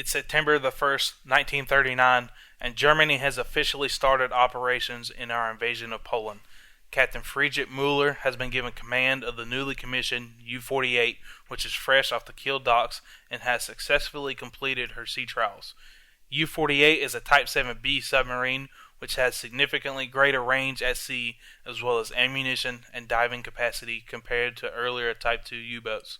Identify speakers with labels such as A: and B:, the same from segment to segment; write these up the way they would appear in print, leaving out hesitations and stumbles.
A: It's September the 1st, 1939, and Germany has officially started operations in our invasion of Poland. Captain Friedrich Müller has been given command of the newly commissioned U-48, which is fresh off the Kiel docks and has successfully completed her sea trials. U-48 is a Type 7B submarine, which has significantly greater range at sea, as well as ammunition and diving capacity compared to earlier Type 2 U-boats.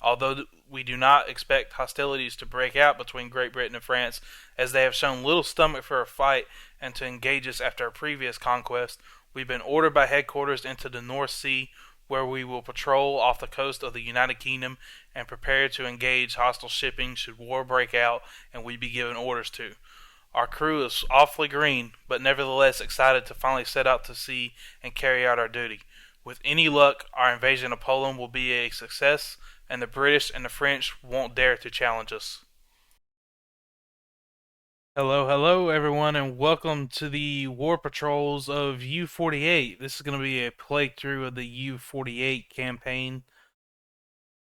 A: Although we do not expect hostilities to break out between Great Britain and France, as they have shown little stomach for a fight and to engage us after our previous conquest, we've been ordered by headquarters into the North Sea, where we will patrol off the coast of the United Kingdom and prepare to engage hostile shipping should war break out and we be given orders to. Our crew is awfully green, but nevertheless excited to finally set out to sea and carry out our duty. With any luck, our invasion of Poland will be a success, and the British and the French won't dare to challenge us. Hello everyone, and welcome to the War Patrols of U-48. This is going to be a playthrough of the U-48 campaign.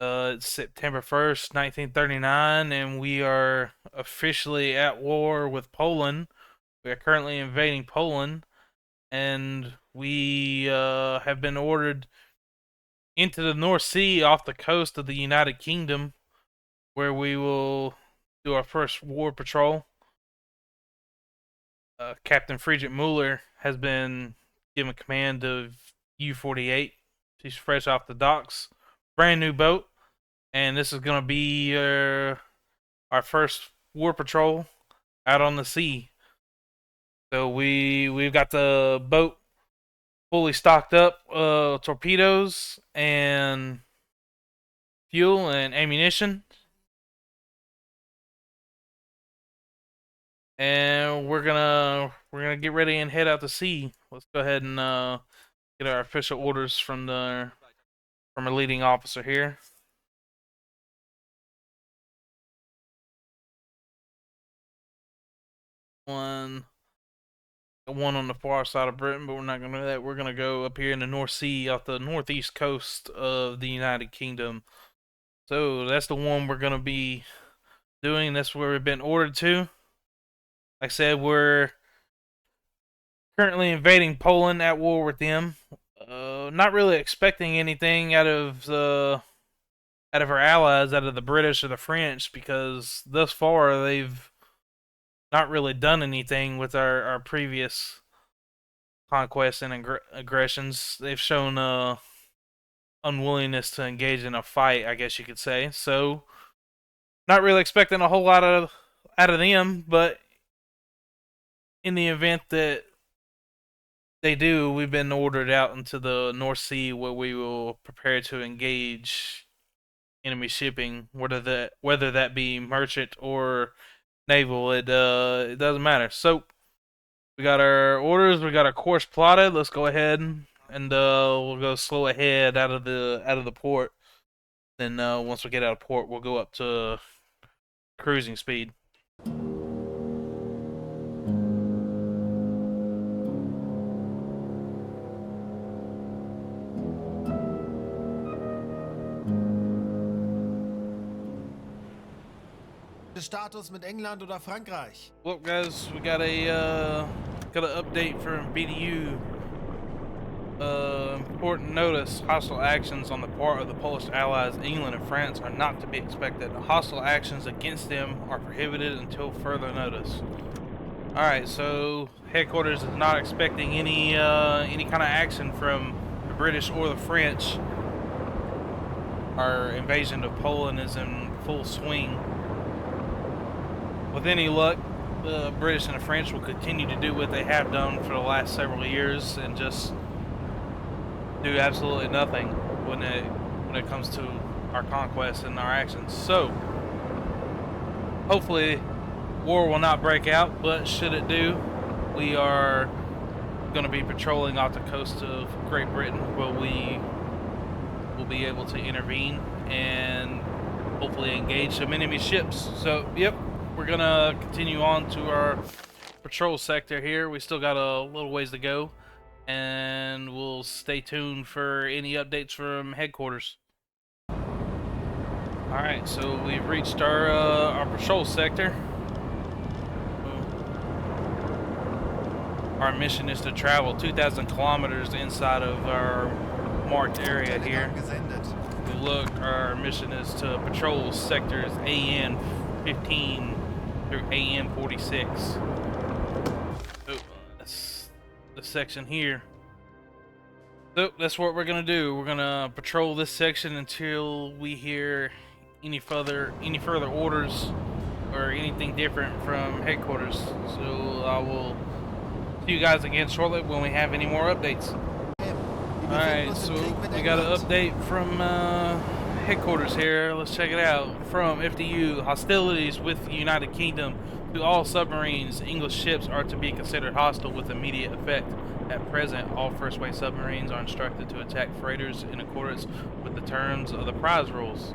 A: It's September 1st, 1939, and we are officially at war with Poland. We are currently invading Poland, and we have been ordered into the North Sea off the coast of the United Kingdom, where we will do our first war patrol. Captain Friedrich Müller has been given command of U-48. She's fresh off the docks. Brand new boat. And this is going to be our first war patrol out on the sea. So we've got the boat fully stocked up, torpedoes and fuel and ammunition. And we're gonna get ready and head out to sea. Let's go ahead and get our official orders from our leading officer here. One on the far side of Britain, but we're not gonna do that. We're gonna go up here in the North Sea, off the northeast coast of the United Kingdom. So that's the one we're gonna be doing. That's where we've been ordered to. Like I said, we're currently invading Poland, at war with them. Not really expecting anything out of our allies, out of the British or the French, because thus far they've not really done anything with our previous conquests and aggressions. They've shown unwillingness to engage in a fight, I guess you could say. So, not really expecting a whole lot out of them, but in the event that they do, we've been ordered out into the North Sea, where we will prepare to engage enemy shipping, whether that be merchant or naval. It doesn't matter. So we got our orders, we got our course plotted. Let's go ahead and we'll go slow ahead out of the port. Then once we get out of port, we'll go up to cruising speed.
B: Status mit England oder Frankreich?
A: Well, guys, we got an update from BDU. Important notice: hostile actions on the part of the Polish allies, England and France, are not to be expected. Hostile actions against them are prohibited until further notice. All right, so headquarters is not expecting any kind of action from the British or the French. Our invasion of Poland is in full swing. With any luck, the British and the French will continue to do what they have done for the last several years and just do absolutely nothing when it comes to our conquest and our actions. So, hopefully, war will not break out, but should it do, we are going to be patrolling off the coast of Great Britain, where we will be able to intervene and hopefully engage some enemy ships. So, yep. We're gonna continue on to our patrol sector here. We still got a little ways to go, and we'll stay tuned for any updates from headquarters. Alright, so we've reached our patrol sector. Our mission is to travel 2,000 kilometers inside of our marked area here. We look, our mission is to patrol sectors AN 15 through AN 46. So that's the section here. So that's what we're gonna do. We're gonna patrol this section until we hear any further orders or anything different from headquarters. So I will see you guys again shortly when we have any more updates. Alright, so we got an update from headquarters here. Let's check it out. From FDU, hostilities with the United Kingdom to all submarines. English ships are to be considered hostile with immediate effect. At present, all first-wave submarines are instructed to attack freighters in accordance with the terms of the prize rules.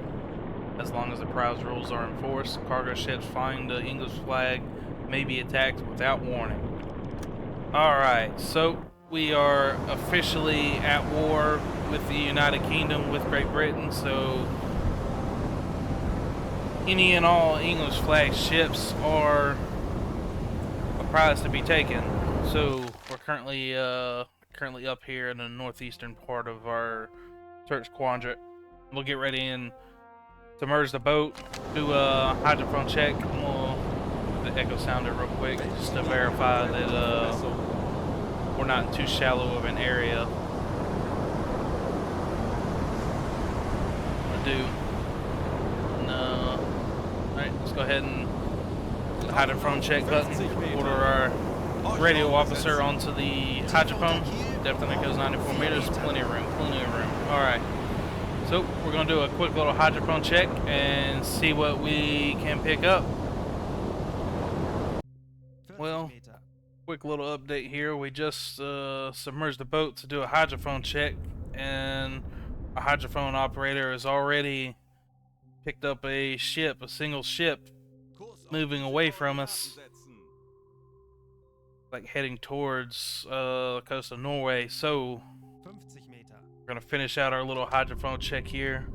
A: As long as the prize rules are enforced, cargo ships flying the English flag may be attacked without warning. Alright, so we are officially at war with the United Kingdom, with Great Britain, so any and all English flag ships are a prize to be taken. So we're currently up here in the northeastern part of our search quadrant. We'll get ready and submerge the boat, do a hydrophone check, and we'll do the echo sounder real quick just to verify that we're not in too shallow of an area. Alright, let's go ahead and do the hydrophone check button. Order our radio officer onto the hydrophone. Depth in goes 94 meters, plenty of room. Alright, so we're going to do a quick little hydrophone check and see what we can pick up. Well, quick little update here. We just submerged the boat to do a hydrophone check, and our hydrophone operator has already picked up a ship, a single ship, moving away from us, like heading towards the coast of Norway. So we're gonna finish out our little hydrophone check here.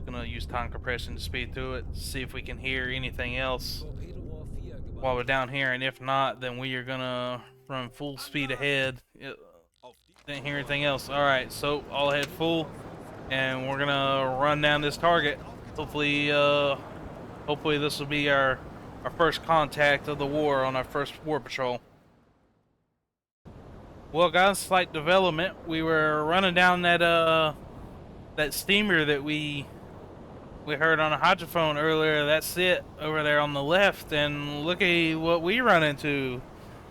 A: Gonna use time compression to speed through it, see if we can hear anything else while we're down here, and if not, then we are gonna run full speed ahead. Didn't hear anything else. Alright, so all ahead full, and we're gonna run down this target. Hopefully this will be our first contact of the war on our first war patrol. Well guys, slight development. We were running down that steamer that we heard on a hydrophone earlier. That's it over there on the left, and look at what we run into.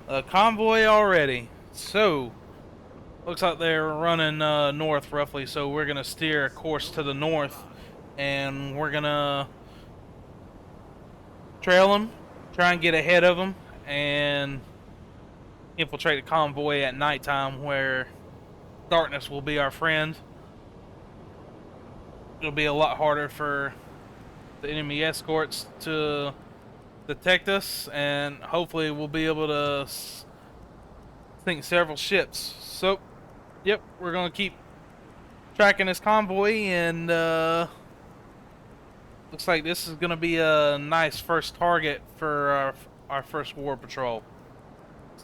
A: A convoy already. So looks like they're running north roughly, so we're gonna steer a course to the north, and we're gonna trail them, try and get ahead of them, and infiltrate the convoy at nighttime where darkness will be our friend. It'll be a lot harder for the enemy escorts to detect us, and hopefully we'll be able to sink several ships. So, yep, we're gonna keep tracking this convoy, and looks like this is gonna be a nice first target for our first war patrol.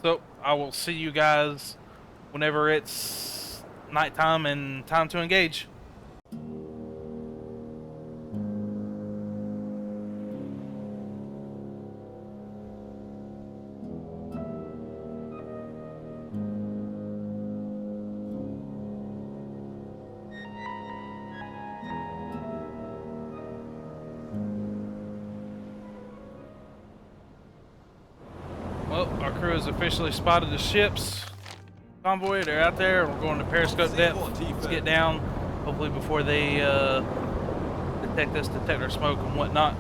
A: So I will see you guys whenever it's nighttime and time to engage. Well, our crew has officially spotted the ships. Convoy, they're out there. We're going to periscope depth. Let's get down, hopefully before they detect us, detect our smoke and whatnot.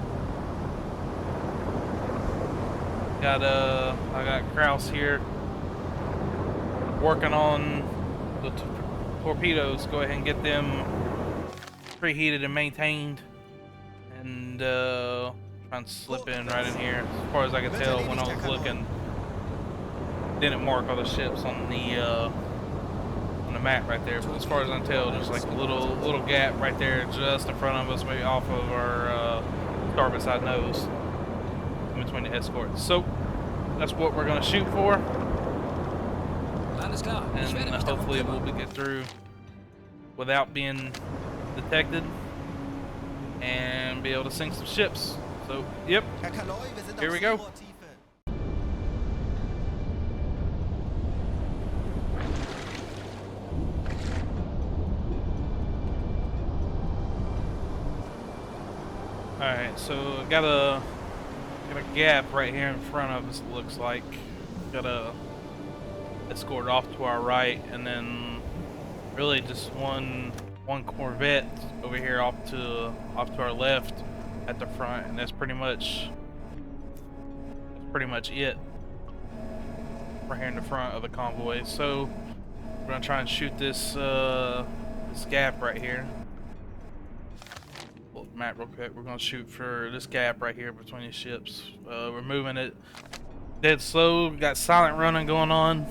A: I got Kraus here working on the torpedoes. Go ahead and get them preheated and maintained, and trying to slip in right in here. As far as I could tell when I was looking, didn't mark all the ships on the map right there, but as far as I can tell, there's like a little gap right there just in front of us, maybe off of our starboard side nose, in between the escorts. So that's what we're gonna shoot for, and hopefully we'll get through without being detected and be able to sink some ships. So, yep, here we go. Alright, so got a gap right here in front of us, it looks like. Got a escort off to our right, and then really just one Corvette over here off to our left at the front, and that's pretty much it right here in the front of the convoy. So we're gonna try and shoot this this gap right here. Pull the map real quick. We're gonna shoot for this gap right here between these ships. We're moving it dead slow. We got silent running going on.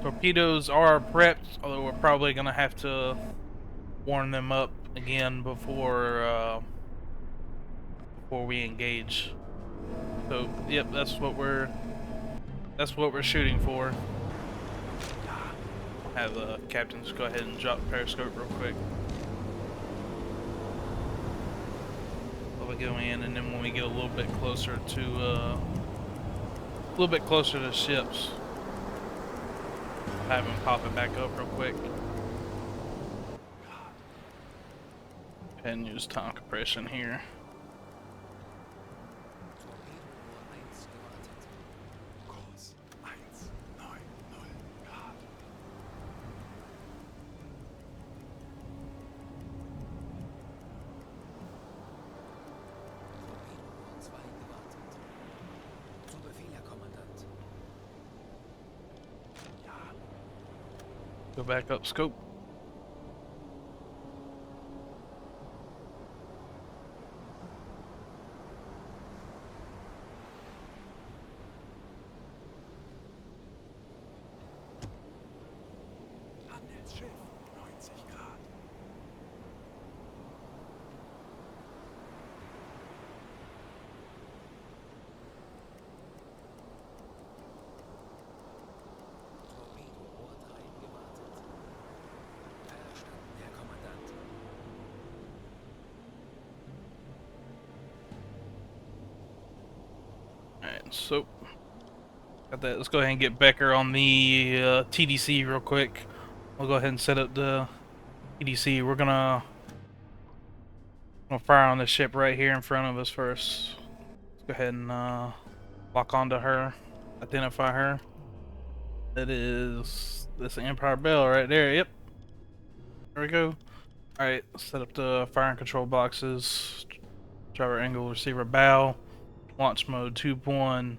A: Torpedoes are prepped, although we're probably gonna have to warm them up again before we engage. So, yep, that's what we're shooting for. Have the captain just go ahead and drop the periscope real quick. We'll go in, and then when we get a little bit closer to the ships, have him pop it back up real quick. And use time compression here. Go back up scope. So, got that. Let's go ahead and get Becker on the TDC real quick. We'll go ahead and set up the TDC. We're gonna fire on this ship right here in front of us first. Let's go ahead and lock onto her, identify her. That is this Empire Bell right there. Yep. There we go. All right. Set up the fire and control boxes. Driver angle, receiver bow. Launch mode 2.1,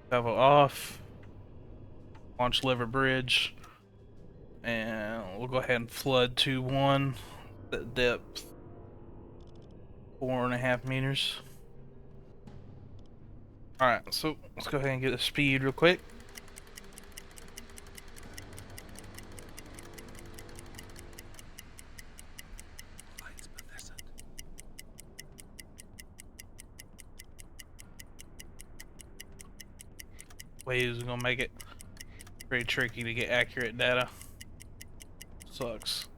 A: travel off, launch lever bridge, and we'll go ahead and flood 2.1, that depth 4.5 meters. Alright, so let's go ahead and get the speed real quick. Waves are gonna make it pretty tricky to get accurate data. Sucks.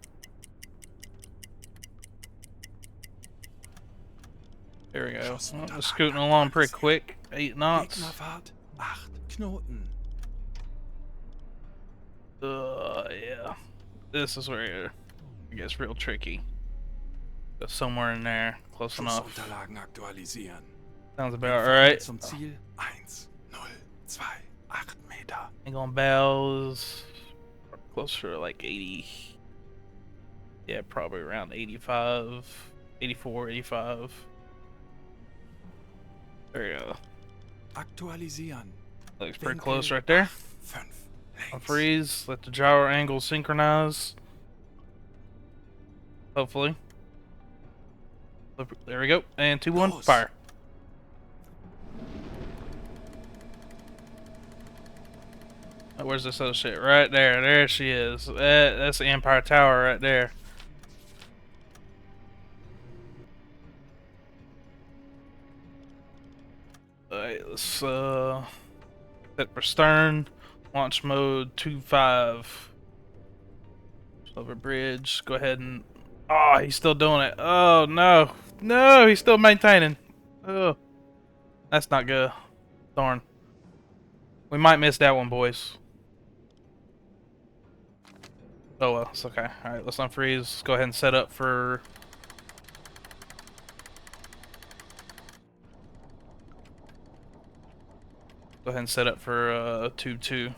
A: There we go. Well, we're scooting along pretty quick. 8 knots. Yeah. This is where it gets real tricky. Go somewhere in there, close enough. Sounds about right. Ain't gonna bows closer to like 80. Yeah, probably around 85, 84, 85. There you go. Looks pretty close right there. I'll freeze, let the gyro angle synchronize. Hopefully. There we go. And 2-1, fire. Where's this other shit? Right there. There she is. That's the Empire Tower right there. Alright, let's set for stern. Launch mode 2-5. Over bridge. Go ahead and... Oh, he's still doing it. Oh, no. No, he's still maintaining. Oh, that's not good. Darn. We might miss that one, boys. Oh well, it's okay. Alright, let's unfreeze. Let's go ahead and set up for... Go ahead and set up for tube 2.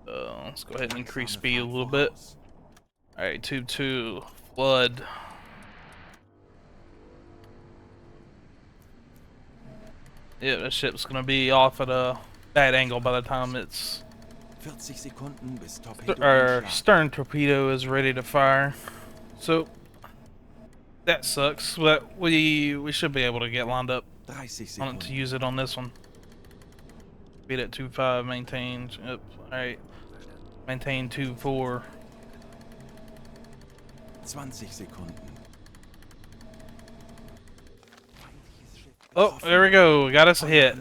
A: Let's go ahead and increase speed a little bit. Alright, tube 2. Flood. Yeah, that ship's gonna be off at a bad angle by the time it's... Our stern torpedo is ready to fire. So that sucks, but we should be able to get lined up on it to use it on this one. Beat at 2-5, maintain. Yep. Alright. Maintain 2-4.
C: 20 Sekunden.
A: Oh, there we go. Got us a hit.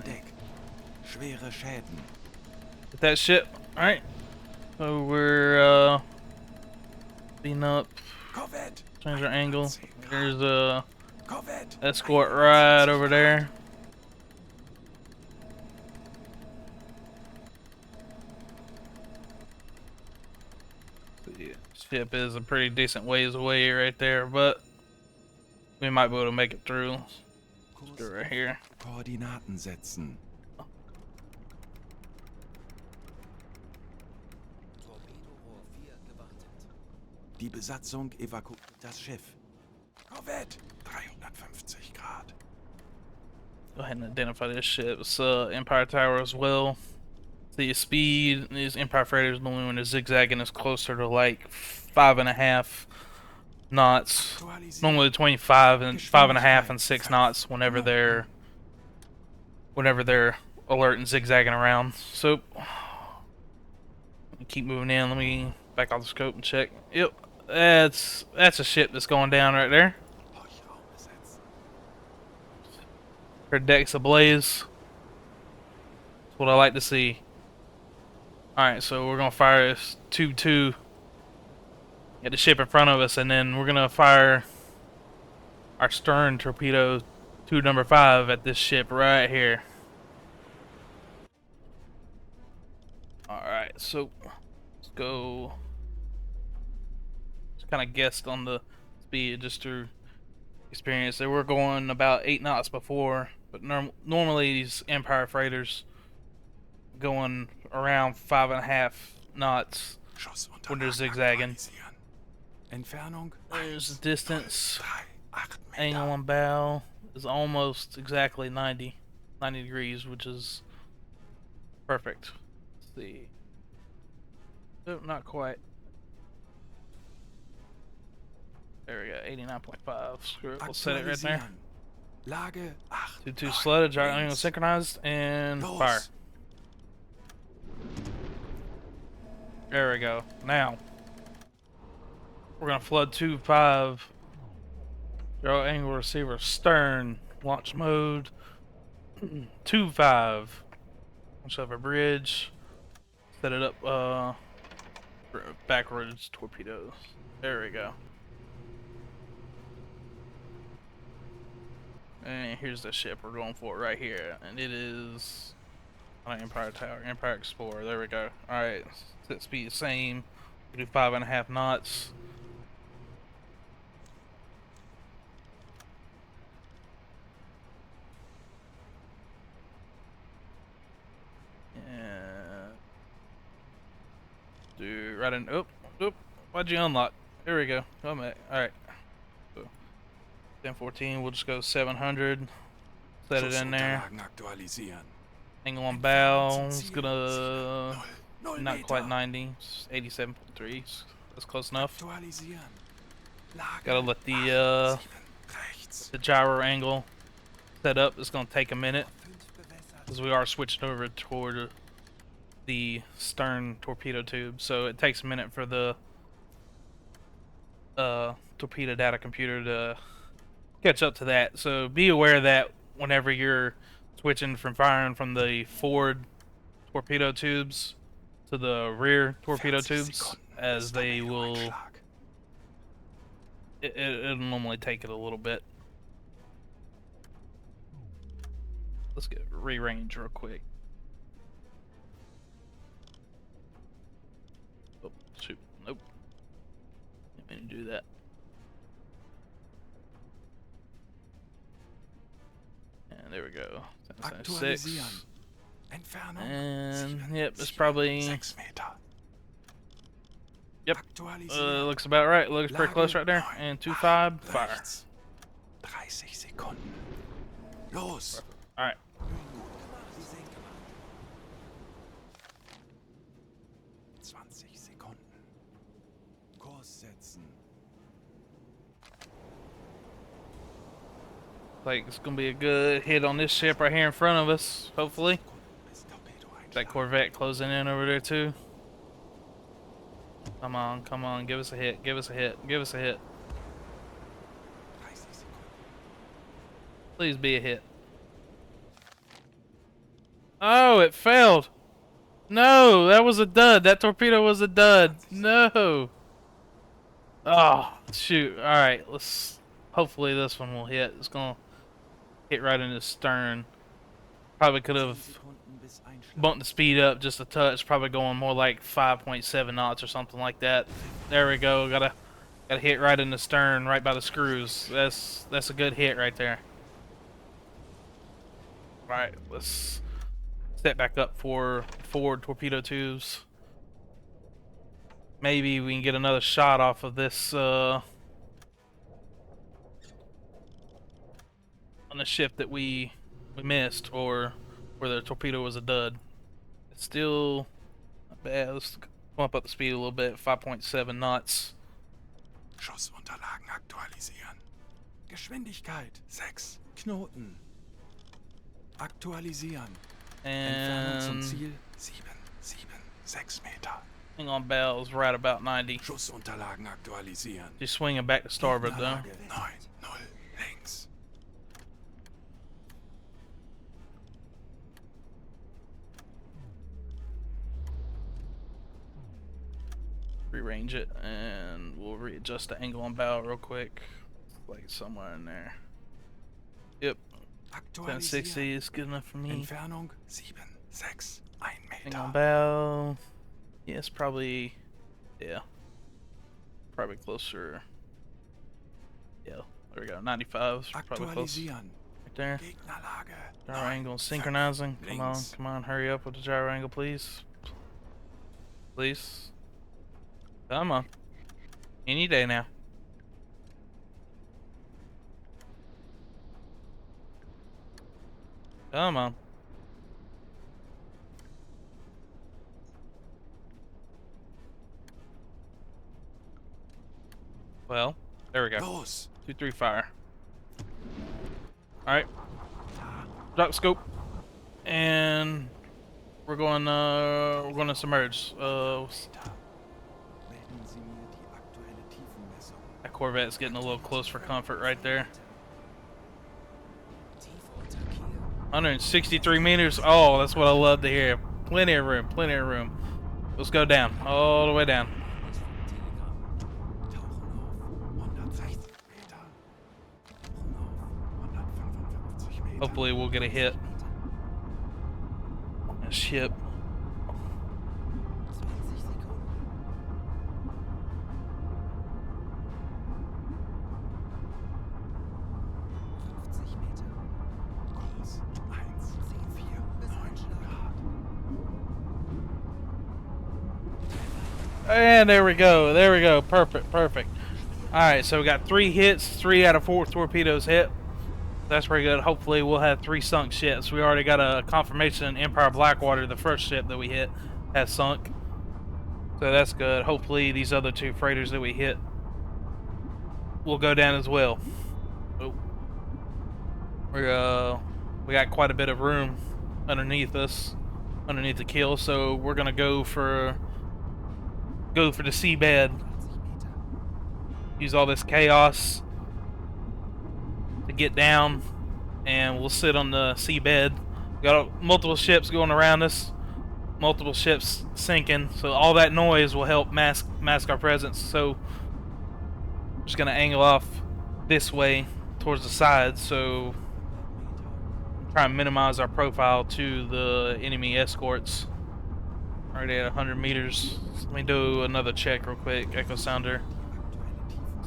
C: Schwere Schäden.
A: Hit that ship. Alright. So we're beating up. Change our angle. There's a escort right over there. The ship is a pretty decent ways away right there, but we might be able to make it through. Let's do it right here.
C: Koordinaten setzen. Die Besatzung evakuiert das Schiff. Korvette, 350 Grad.
A: Go ahead and identify this ship. It's Empire Tower as well. The speed, these Empire freighters normally when they're zigzagging is closer to like 5.5 knots. Normally 25 and 5.5 and 6 knots whenever they're alert and zigzagging around. So keep moving in. Let me back off the scope and check. Yep, that's a ship that's going down right there. Her deck's ablaze. That's what I like to see. Alright, so we're gonna fire this tube 2 at the ship in front of us, and then we're gonna fire our stern torpedo tube number 5 at this ship right here. Alright, so let's go. Just kind of guessed on the speed just through experience. They were going about 8 knots before, but normally these Empire freighters going around 5.5 knots when they're zigzagging. There's the distance. Angle on bow is almost exactly 90 degrees, which is perfect. Let's see. Oh, not quite. There we go, 89.5. Screw it, we'll set it right there. 2-2 sled, gyro angle synchronized, and fire. There we go. Now we're gonna flood 2-5. Gyro angle receiver stern. Launch mode 2-5. Launch over bridge. Set it up backwards torpedoes. There we go. And here's the ship we're going for right here, and it is not Empire Tower, Empire Explorer. There we go. All right, set speed same. We do 5.5 knots. And do right in. Oop. Why'd you unlock? There we go. All right. 1014, we'll just go 700. Set it in there. Angle on bow is gonna not quite 90. 87.3. That's close enough. Gotta let the gyro angle set up. It's gonna take a minute because we are switched over toward the stern torpedo tube, so it takes a minute for the torpedo data computer to catch up to that. So be aware of that whenever you're switching from firing from the forward torpedo tubes to the rear torpedo
C: 40
A: tubes,
C: Sekunden
A: as
C: bis
A: they will.
C: Torpedoeinschlag.
A: It'll normally take it a little bit. Let's get rearrange real quick. Oh shoot! Nope. Didn't mean to do that. And there we go. 6.
C: Aktualisieren. Entfernung
A: And
C: 7,
A: yep, it's
C: 7,
A: probably.
C: 6 Meter.
A: Yep.
C: Aktualisieren.
A: Looks about right. Looks pretty close right there.
C: Lage
A: And
C: 9,
A: 2-5 fire.
C: rechts. 30 Sekunden. Los.
A: All right.
C: 20 Sekunden. Kurs setzen.
A: Like it's gonna be a good hit on this ship right here in front of us. Hopefully.
C: Bis Torpedoeinschlag.
A: That Corvette closing in over there too. Come on, come on, give us a hit, give us a hit, give us a hit.
C: 30 Sekunden.
A: Please be a hit. Oh, it failed. No, that was a dud. That torpedo was a dud. No. Oh, shoot. Alright, let's. Hopefully this one will hit. It's gonna hit right in the stern. Probably could
C: 10
A: have
C: Sekunden bis Einschlag.
A: bumped the speed up just a touch. Probably going more like 5.7 knots or something like that. There we go. Gotta hit right in the stern, right by the screws. That's a good hit right there. Alright, let's step back up for forward torpedo tubes. Maybe we can get another shot off of this on the ship that we missed, or where the torpedo was a dud. It's still not bad. Let's bump up the speed a little bit. 5.7 knots.
C: Schussunterlagen aktualisieren. Geschwindigkeit 6 Knoten. Aktualisieren. Entfernung zum
A: And
C: Ziel 7, 7, 6 Meter.
A: hang on, bells right about 90.
C: Schussunterlagen aktualisieren.
A: She's swinging back to starboard though.
C: Gegnerlage 9, 0, links.
A: Rearrange it, and we'll readjust the angle on bow real quick. Like somewhere in there. Yep, 1060
C: Aktualisieren.
A: is good enough for me.
C: Entfernung 7, 6, 1
A: Angle on
C: Meter.
A: bow. Yes, probably. Yeah, probably closer. Yeah, there we go. 95 is probably close. Right
C: Aktualisieren.
A: there.
C: Gegnerlage
A: Gyro
C: 9,
A: angle
C: 5,
A: synchronizing. Come on,
C: links.
A: come on, hurry up with the gyro angle, please. Please. Come on. Any day now. Come on. Well, there we go.
C: Los.
A: 2-3 fire. Alright. Drop scope. And we're going to submerge.
C: Melden Sie mir die aktuelle Tiefenmessung.
A: That Corvette's getting a little close for comfort right there. 163 meters. Oh, that's what I love to hear. Plenty of room, plenty of room. Let's go down, all the way down.
C: Tauchen auf 160 Meter. Tauchen auf 155 Meter.
A: Hopefully we'll get a hit. That ship.
C: Kurs 174 Grad.
A: And there we go. There we go. Perfect. Perfect. Alright, so we got 3 hits. 3 out of 4 torpedoes hit. That's pretty good. Hopefully we'll have 3 sunk ships. We already got a confirmation Empire Blackwater, the first ship that we hit, has sunk. So that's good. Hopefully these other 2 freighters that we hit will go down as well. Oh. We got quite a bit of room underneath us. underneath the keel. So we're gonna go for the seabed. Use all this chaos to get down, and we'll sit on the seabed. Got multiple ships going around us, multiple ships sinking, so all that noise will help mask our presence. So I'm just gonna angle off this way towards the side, so try and minimize our profile to the enemy escorts. Already at 100 meters. Let me do another check real quick. Echo sounder.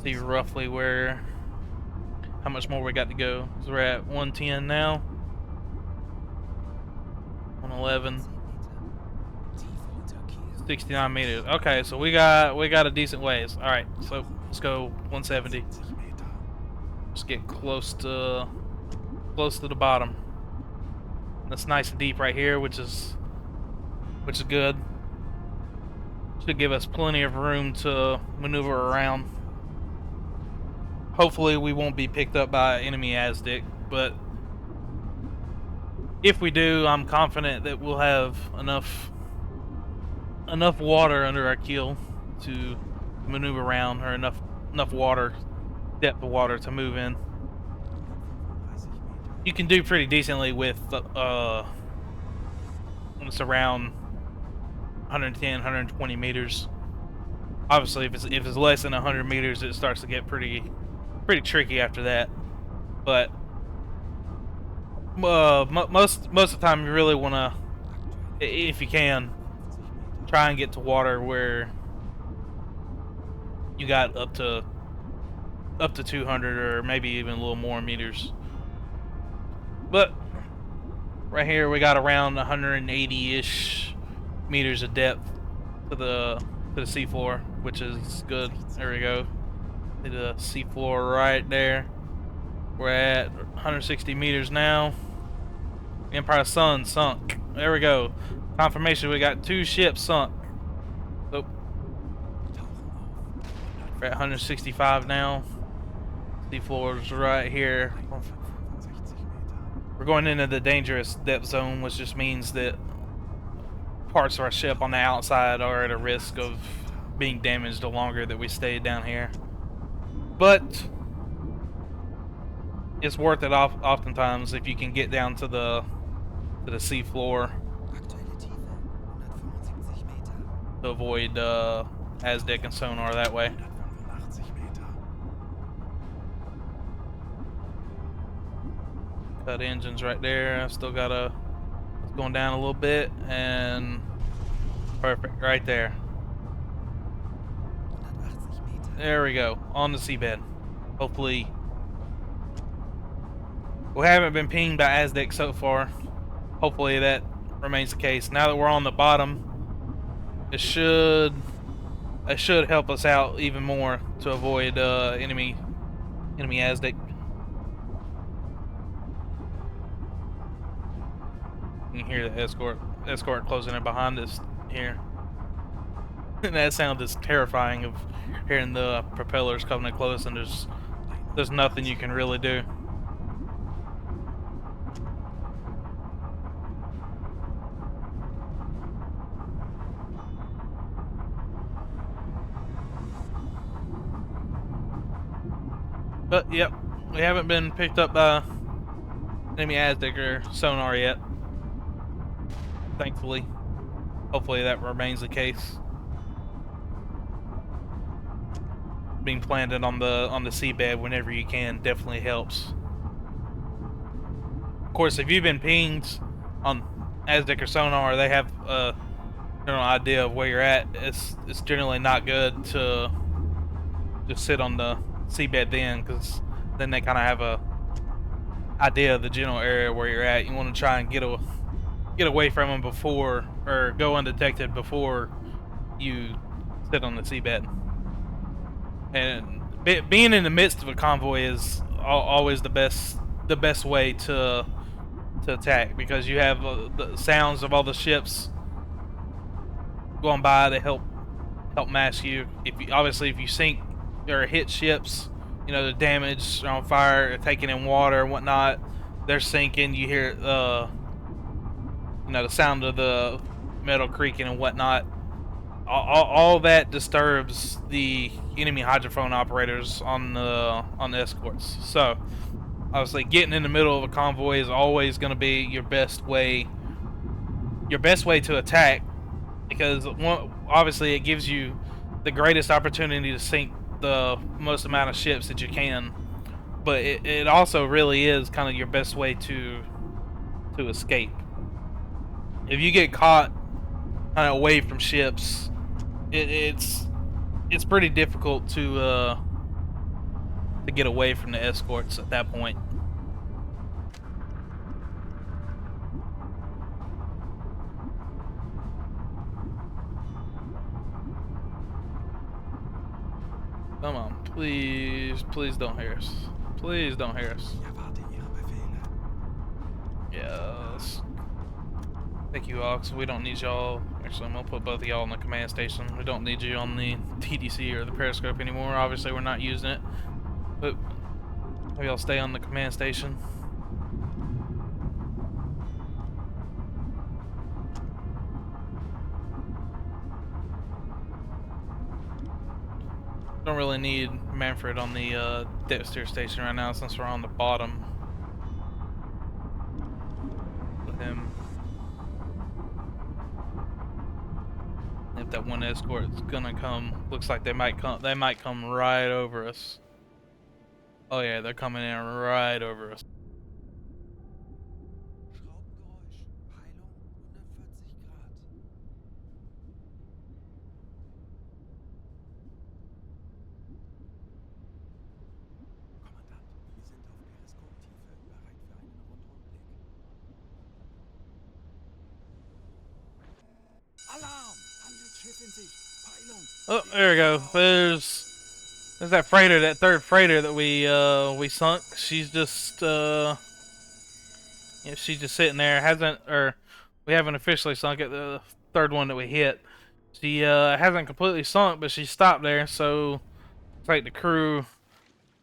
A: See roughly how much more we got to go. So we're at 110 now. 111. 69 meters. Okay, so we got a decent ways. All right, so let's go 170. Let's get close to the bottom. That's nice and deep right here, which is good. Should give us plenty of room to maneuver around. Hopefully we won't be picked up by enemy Aztec, but if we do, I'm confident that we'll have enough water under our keel to maneuver around, or enough water, depth of water to move in. You can do pretty decently with when it's around 110, 120 meters. Obviously, if it's less than 100 meters, it starts to get pretty tricky after that. But most of the time, you really want to, if you can, try and get to water where you got up to 200 or maybe even a little more meters. But right here we got around 180-ish meters of depth to the seafloor, which is good. There we go. See the seafloor right there. We're at 160 meters now. Empire Sun sunk. There we go. Confirmation we got 2 ships sunk. So we're at 165 now. Seafloor's right here. We're going into the dangerous depth zone, which just means that parts of our ship on the outside are at a risk of being damaged the longer that we stay down here. But it's worth it oftentimes if you can get down to the seafloor to avoid Aztec and sonar that way. Cut engines right there. I've still got it's going down a little bit, and perfect right there. There we go, on the seabed. Hopefully, we haven't been pinged by Aztec so far. Hopefully that remains the case. Now that we're on the bottom, it should help us out even more to avoid enemy Aztec. You can hear the escort closing in behind us here. And that sound is terrifying, of hearing the propellers coming in close, and there's nothing you can really do. But yep, we haven't been picked up by enemy Aztec or sonar yet. Thankfully. Hopefully that remains the case. Being planted on the seabed whenever you can definitely helps. Of course, if you've been pinged on Aztec or sonar, they have a general idea of where you're at. It's generally not good to just sit on the seabed then, because then they kind of have a idea of the general area where you're at. You want to try and get away from them before, or go undetected before you sit on the seabed. And being in the midst of a convoy is always the best way to attack, because you have the sounds of all the ships going by that help mask you. Obviously if you sink or hit ships, you know, the damage, on fire, taking in water and whatnot, they're sinking. You hear you know, the sound of the metal creaking and whatnot. All that disturbs the enemy hydrophone operators on the escorts. So obviously, getting in the middle of a convoy is always going to be your best way to attack, because obviously it gives you the greatest opportunity to sink the most amount of ships that you can. But it also really is kind of your best way to escape. If you get caught kind of away from ships, it's pretty difficult to get away from the escorts at that point. Come on, please, please don't hear us. Please don't hear us.
C: Ich erwarte Ihre Befehle.
A: Yes. Thank you, Ox. We don't need y'all. Actually, I'm gonna put both of y'all on the command station. We don't need you on the TDC or the periscope anymore. Obviously, we're not using it. But maybe y'all stay on the command station. Don't really need Manfred on the Dexter station right now since we're on the bottom. With him. If that one escort's gonna come, looks like they might come. They might come right over us. Oh yeah, they're coming in right over us.
C: Schraubengeräusch. Peilung 140 Grad. Kommandant, wir sind auf Periskoptiefe, bereit für einen Rundumblick. Alarm! Handelsschiff in Sicht. Peilung.
A: Oh, there we go. There's that freighter, that third freighter that we sunk. She's just yeah, she's just sitting there. We haven't officially sunk it. The third one that we hit, she hasn't completely sunk, but she stopped there. So it's like the crew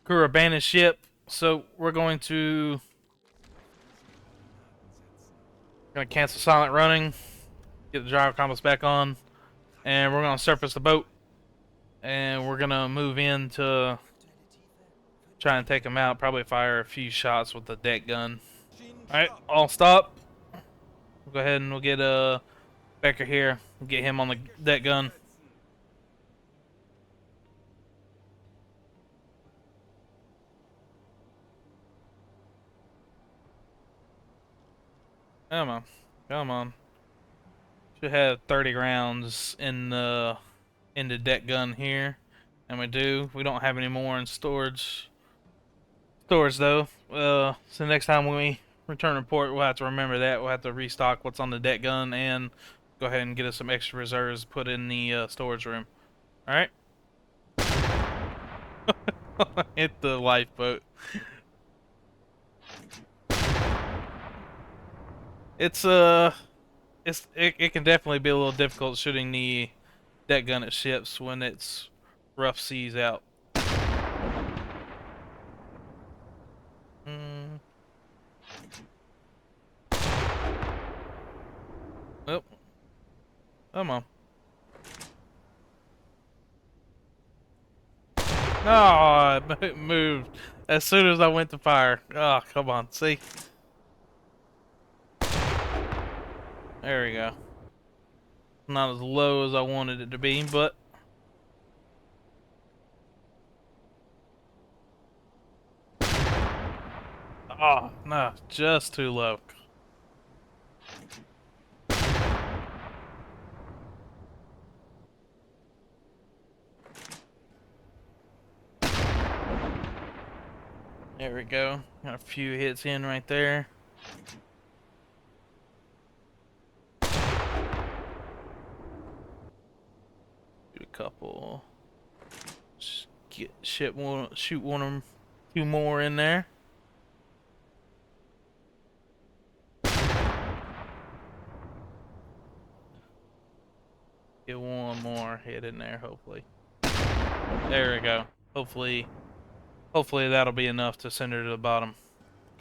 A: abandoned ship. So we're going to cancel silent running, get the gyro compass back on, and we're gonna surface the boat, and we're gonna move in to try and take them out. Probably fire a few shots with the deck gun. Alright, all stop. We'll go ahead and we'll get Becker here. We'll get him on the deck gun. Come on. Come on. Should have 30 rounds in the deck gun here. And we do. We don't have any more in storage. Though. So next time when we return report, we'll have to remember that. We'll have to restock what's on the deck gun and go ahead and get us some extra reserves to put in the storage room. Alright? Hit the lifeboat. It can definitely be a little difficult shooting the deck gun at ships when it's rough seas out. Oh, come on. Oh, it moved as soon as I went to fire. Oh, come on, see? There we go. Not as low as I wanted it to be, but oh, no, just too low. There we go. Got a few hits in right there. Shoot a couple. Shoot one of them. Two more in there. Get one more hit in there, hopefully. There we go. Hopefully that'll be enough to send her to the bottom.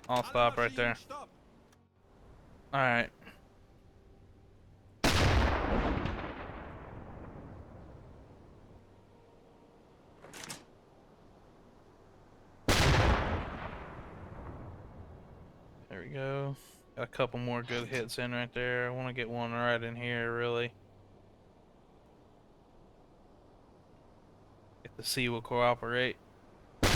A: I'll stop right there. Alright. we go. Got a couple more good hits in right there. I want to get one right in here, really. If the sea will cooperate. There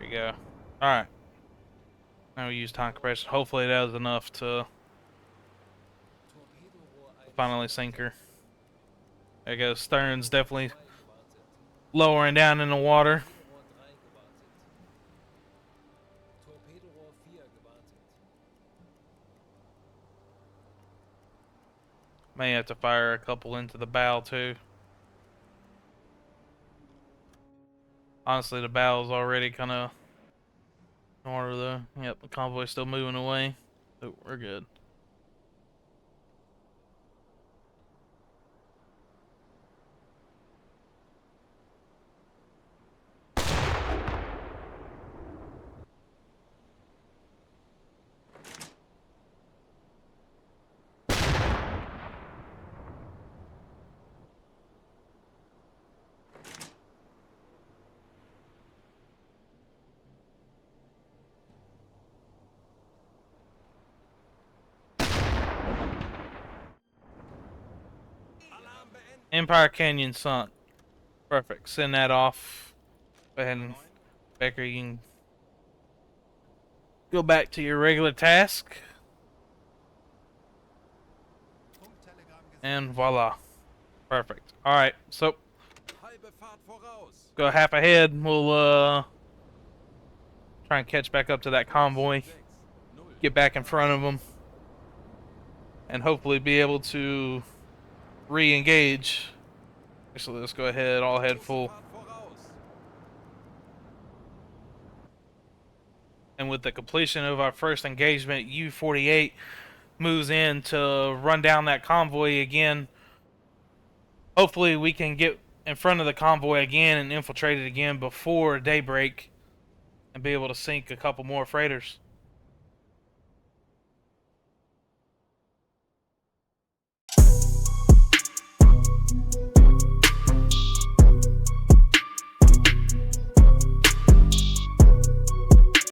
A: we go. Alright. Now we use time compression. Hopefully that was enough to finally sink her. There you go. Stern's definitely lowering down in the water. May have to fire a couple into the bow too. Honestly, the bow's already kind of in order though. Yep, the convoy's still moving away. So we're good. Empire Canyon sunk. Perfect. Send that off. Go ahead and Becker, you can go back to your regular task. And voila. Perfect. Alright, so go half ahead. We'll try and catch back up to that convoy. Get back in front of them. And hopefully be able to re-engage. So let's go ahead, all head full. And with the completion of our first engagement, U-48 moves in to run down that convoy again. Hopefully we can get in front of the convoy again and infiltrate it again before daybreak and be able to sink a couple more freighters.